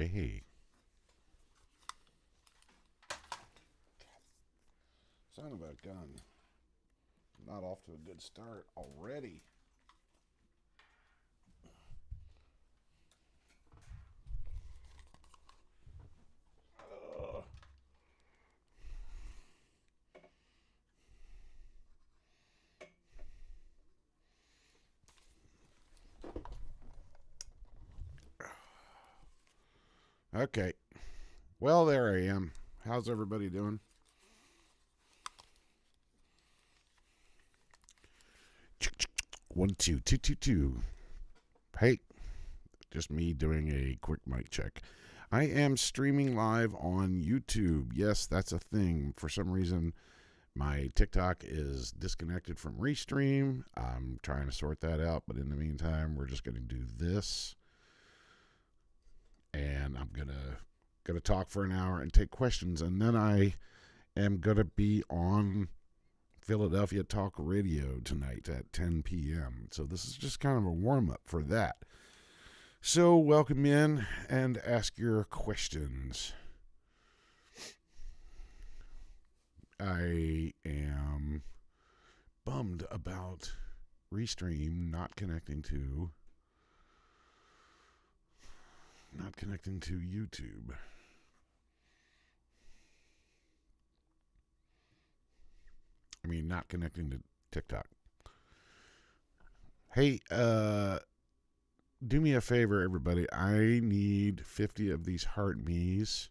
Hey. Son of a gun. Not off to a good start already. Okay. Well, there I am. How's everybody doing? One, two, two, two, two. Hey, just me doing a quick mic check. I am streaming live on YouTube. Yes, that's a thing. For some reason, my TikTok is disconnected from Restream. I'm trying to sort that out, but in the meantime, we're just going to do this. And I'm gonna talk for an hour and take questions, and then I am gonna be on Philadelphia Talk Radio tonight at 10 p.m. So this is just kind of a warm-up for that. So welcome in and ask your questions. I am bummed about Restream not connecting to YouTube. I mean, not connecting to TikTok. Hey, do me a favor, everybody. I need 50 of these heart me's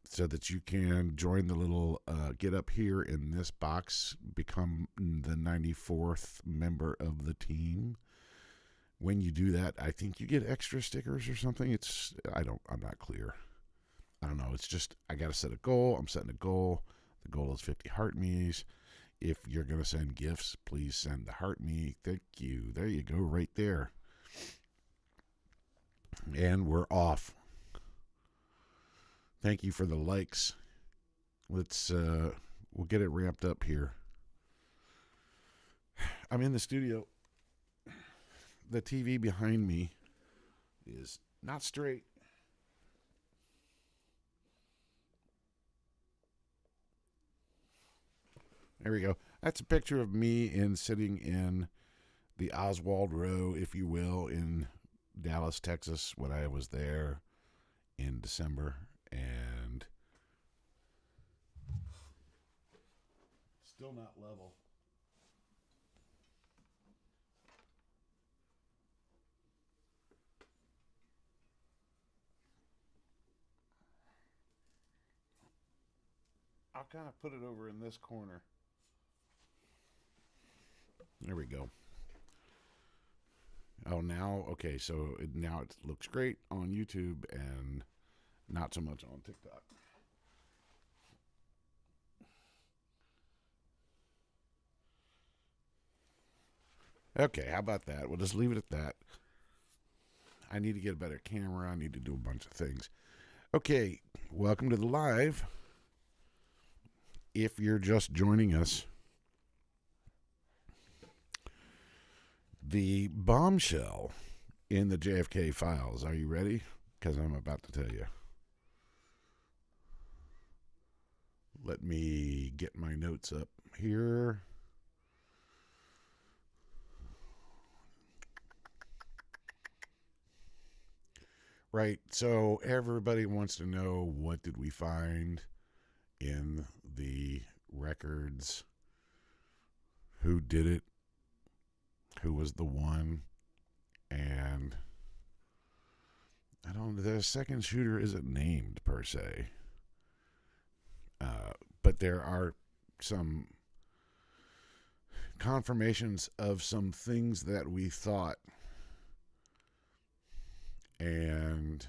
so that you can join the little get up here in this box, become the 94th member of the team. When you do that, I think you get extra stickers or something. I'm not clear. I don't know. It's just, I got to set a goal. I'm setting a goal. The goal is 50 heart me's. If you're going to send gifts, please send the heart me. Thank you. There you go, right there. And we're off. Thank you for the likes. We'll get it ramped up here. I'm in the studio. The TV behind me is not straight. There we go. That's a picture of me sitting in the Oswald Row, if you will, in Dallas, Texas, when I was there in December. And still not level. I'll kind of put it over in this corner. There we go. Oh, now, okay, so now it looks great on YouTube and not so much on TikTok. Okay, how about that? We'll just leave it at that. I need to get a better camera. I need to do a bunch of things. Okay, welcome to the live. If you're just joining us, the bombshell in the JFK files. Are you ready? Because I'm about to tell you. Let me get my notes up here. Right, so everybody wants to know, what did we find in the records? Who did it? Who was the one? And I don't know, the second shooter isn't named per se. But there are some confirmations of some things that we thought. And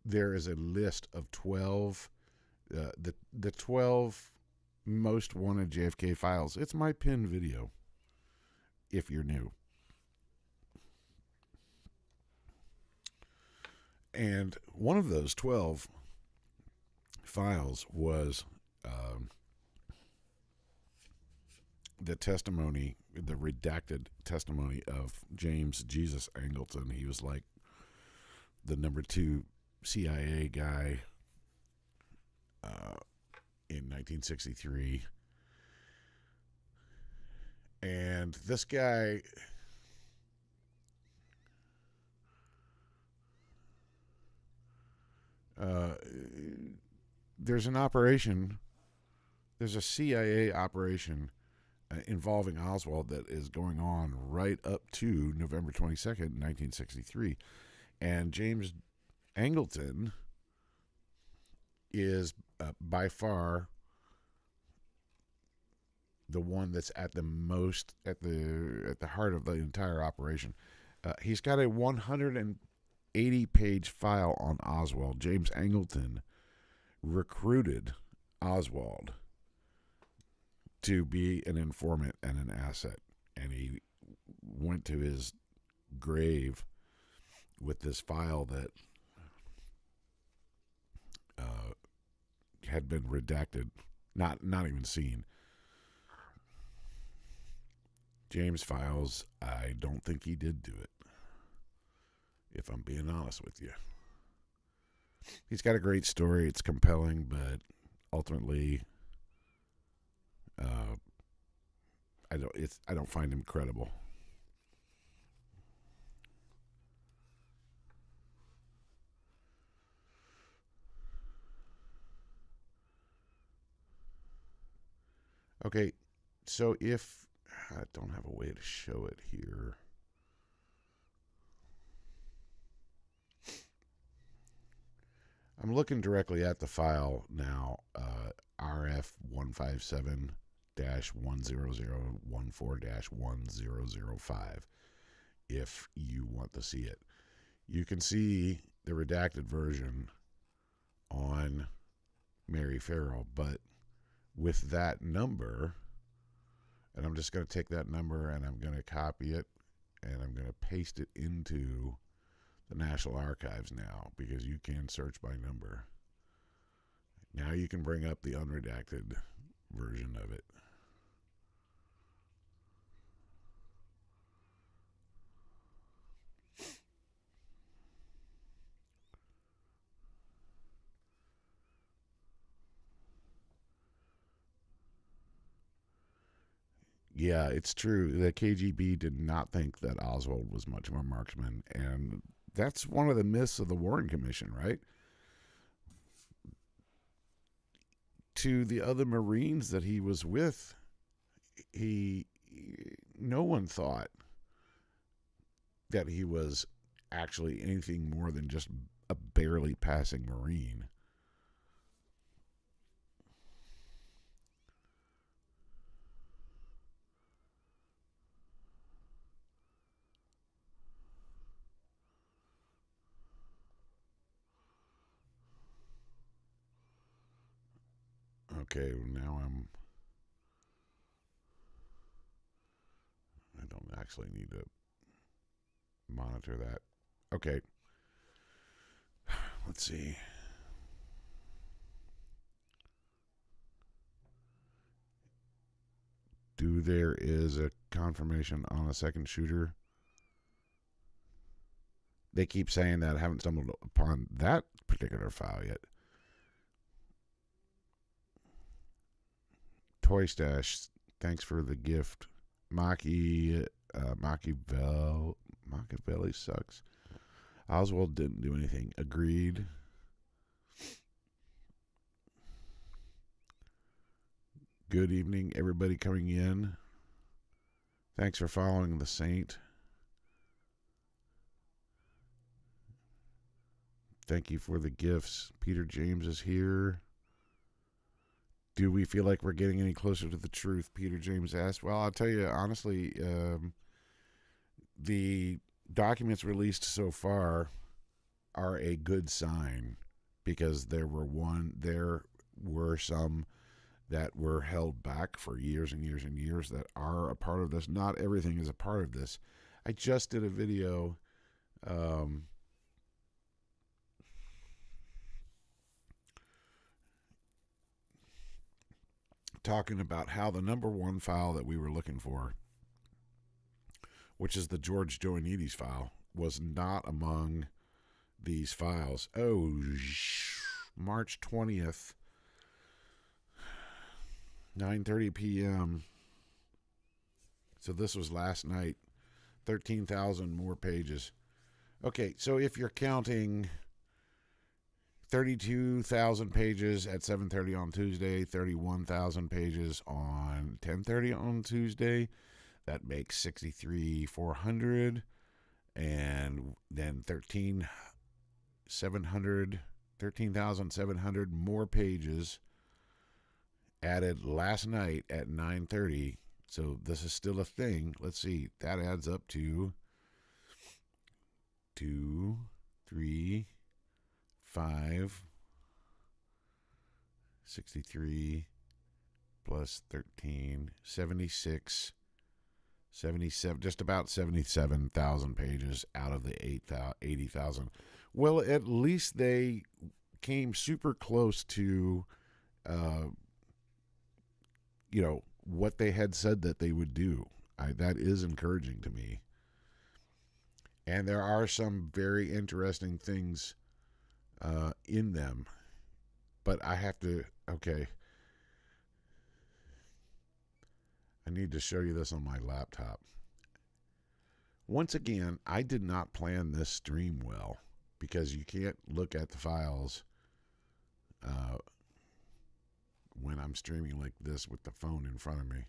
there is a list of 12, the 12 most wanted JFK files. It's my pinned video, if you're new. And one of those 12 files was the testimony, the redacted testimony of James Jesus Angleton. He was like the #2 CIA guy in 1963. And this guy, there's an operation, there's a CIA operation involving Oswald that is going on right up to November 22nd, 1963. And James Angleton is by far the one that's at the most at the heart of the entire operation. He's got a 180-page file on Oswald. James Angleton recruited Oswald to be an informant and an asset, and he went to his grave with this file that had been redacted, not even seen. James files, I don't think he did do it, if I'm being honest with you. He's got a great story. It's compelling, but ultimately, I don't find him credible. Okay, so if I don't have a way to show it here. I'm looking directly at the file now, RF157-10014-1005, if you want to see it. You can see the redacted version on Mary Farrell, but with that number, and I'm just going to take that number and I'm going to copy it and I'm going to paste it into the National Archives now, because you can search by number. Now you can bring up the unredacted version of it. Yeah, it's true. The KGB did not think that Oswald was much of a marksman, and that's one of the myths of the Warren Commission, right? To the other Marines that he was with, no one thought that he was actually anything more than just a barely passing Marine. Okay, now I don't actually need to monitor that. Okay. Let's see. There is a confirmation on a second shooter. They keep saying that. I haven't stumbled upon that particular file yet. Toy Stash, thanks for the gift. Machiavelli sucks. Oswald didn't do anything. Agreed. Good evening, everybody coming in. Thanks for following the Saint. Thank you for the gifts. Peter James is here. Do we feel like we're getting any closer to the truth? Peter James asked. Well, I'll tell you honestly, the documents released so far are a good sign, because there were some that were held back for years and years and years that are a part of this. Not everything is a part of this. I just did a video talking about how the number one file that we were looking for, which is the George Joannides file, was not among these files. Oh, March 20th, 9:30 p.m. So this was last night. 13,000 more pages. Okay, so if you're counting 32,000 pages at 7:30 on Tuesday, 31,000 pages on 10:30 on Tuesday, that makes 63,400, and then 13,700 more pages added last night at 9:30. So this is still a thing. Let's see. That adds up to 2, 3, 5, 63 plus 13, 76, 77, just about 77,000 pages out of the 80,000. Well, at least they came super close to, what they had said that they would do. That is encouraging to me. And there are some very interesting things in them. But I have to, okay. I need to show you this on my laptop. Once again, I did not plan this stream well because you can't look at the files when I'm streaming like this with the phone in front of me.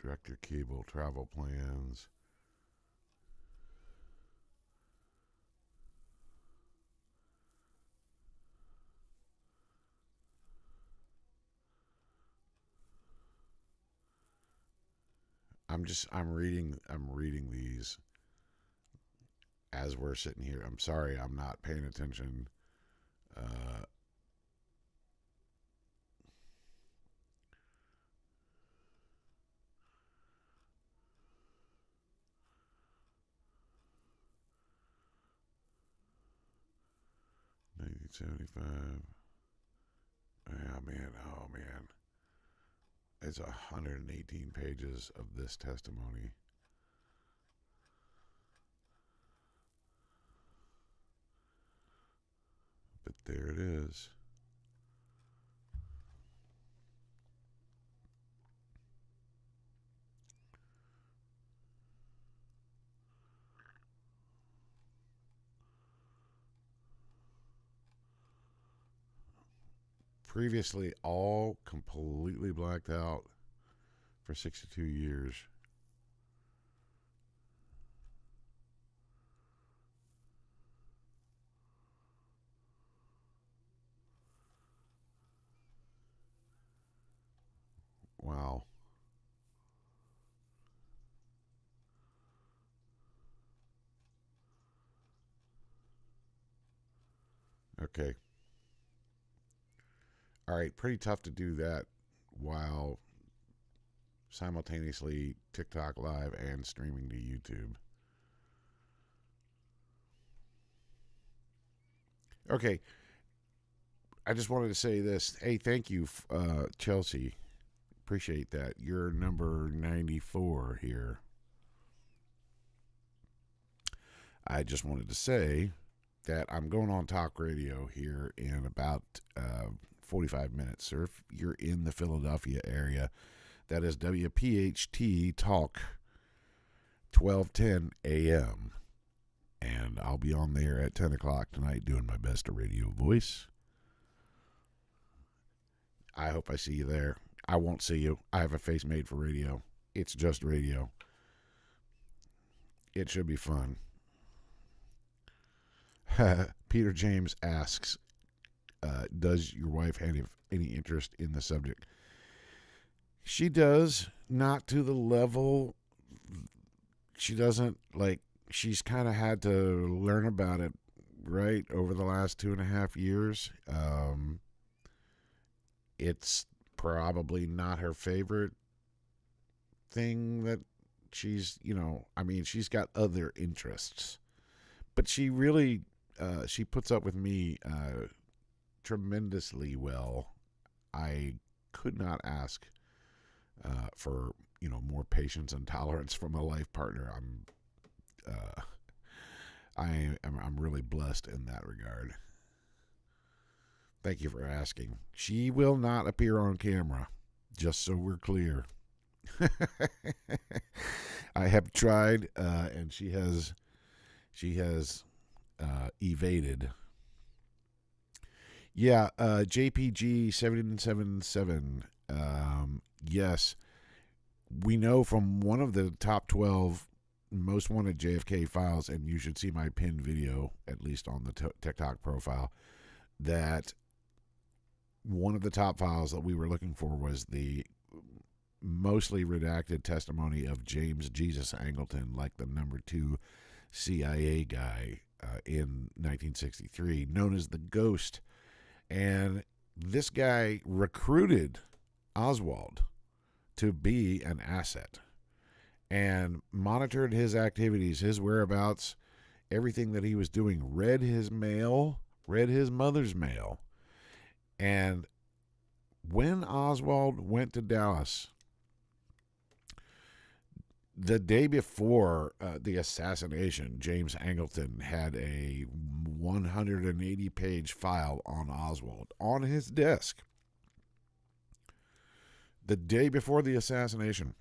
Director cable, travel plans. I'm reading these as we're sitting here. I'm sorry, I'm not paying attention. 1975. Oh man. It's 118 pages of this testimony. But there it is. Previously all completely blacked out for 62 years. Wow. Okay. All right, pretty tough to do that while simultaneously TikTok live and streaming to YouTube. Okay, I just wanted to say this. Hey, thank you, Chelsea. Appreciate that. You're number 94 here. I just wanted to say that I'm going on talk radio here in about 45 minutes. So if you're in the Philadelphia area, that is WPHT Talk 1210 a.m. And I'll be on there at 10 o'clock tonight doing my best radio voice. I hope I see you there. I won't see you. I have a face made for radio. It's just radio. It should be fun. Peter James asks, does your wife have any interest in the subject? She does, not to the level. She doesn't, she's kind of had to learn about it, right, over the last 2.5 years. It's probably not her favorite thing that she's got other interests. But she really she puts up with me tremendously well. I could not ask for more patience and tolerance from a life partner. I'm really blessed in that regard. Thank you for asking. She will not appear on camera, just so we're clear. I have tried, and she has evaded. Yeah, JPG 777. Yes, we know from one of the top 12 most wanted JFK files, and you should see my pinned video, at least on the TikTok profile, that one of the top files that we were looking for was the mostly redacted testimony of James Jesus Angleton, like the #2 CIA guy in 1963, known as the Ghost. And this guy recruited Oswald to be an asset and monitored his activities, his whereabouts, everything that he was doing, read his mail, read his mother's mail. And when Oswald went to Dallas, the day before the assassination, James Angleton had a 180-page file on Oswald on his desk. The day before the assassination,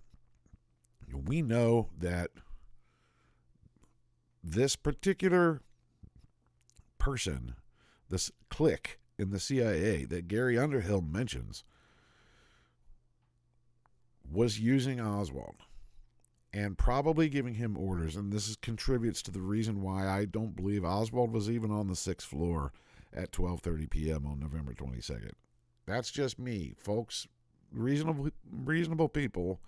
we know that this particular person, this clique in the CIA that Gary Underhill mentions, was using Oswald and probably giving him orders. And this contributes to the reason why I don't believe Oswald was even on the 6th floor at 12:30 p.m. on November 22nd. That's just me, folks. Reasonable people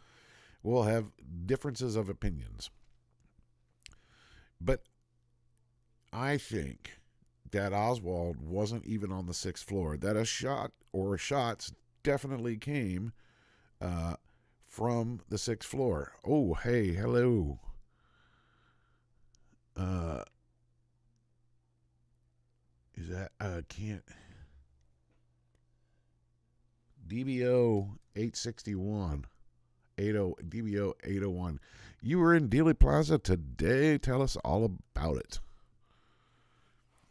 will have differences of opinions. But I think that Oswald wasn't even on the 6th floor, that a shot or shots definitely came from the 6th floor. Oh, hey, hello. Is that, can't. DBO 861. DBO 801. You were in Dealey Plaza today. Tell us all about it.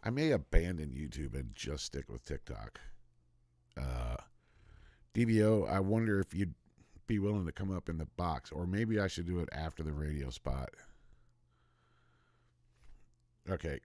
I may abandon YouTube and just stick with TikTok. DBO, I wonder if you'd be willing to come up in the box, or maybe I should do it after the radio spot. Okay,